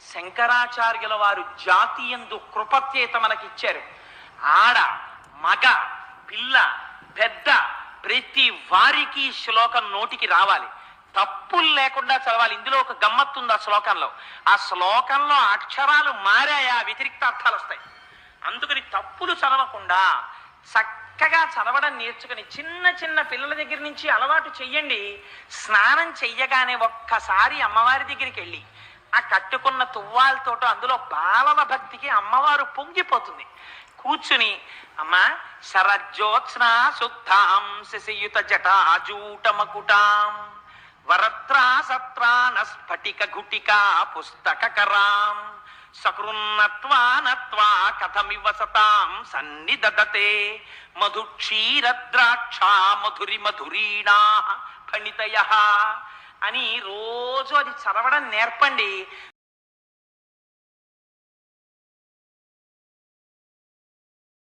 శంకరాచార్యుల వారు జాతీయందు కృపత్యేత మనకిచ్చారు. ఆడ మగ పిల్ల పెద్ద ప్రతి వారికి శ్లోకం నోటికి రావాలి, తప్పులు లేకుండా చదవాలి. ఇందులో ఒక గమ్మత్తు ఉంది ఆ శ్లోకంలో. ఆ శ్లోకంలో అక్షరాలు మారాయా వ్యతిరిక్త అర్థాలు వస్తాయి. అందుకని తప్పులు చదవకుండా చక్కగా చదవడం నేర్చుకుని చిన్న చిన్న పిల్లల దగ్గర నుంచి అలవాటు చెయ్యండి. స్నానం చెయ్యగానే ఒక్కసారి అమ్మవారి దగ్గరికి వెళ్ళి ఆ కట్టుకున్న తువ్వాలతోటో అందులో బాలల భక్తికి అమ్మవారు పొంగిపోతుంది. కూర్చుని అమ్మా శరజ్యోత్స్నా శుద్ధాం శశియుత జటాజూటమకుటాం వరత్రా సత్రాన స్ఫటిక గుటికా పుస్తకరాం సకృన్నత్వా నత్వా కథమివ సతాం సన్నిదదతే మధుక్షీరద్రాక్షా మధురి మధురీణా ఫణితయః అని రోజు అది చదవడం నేర్పండి.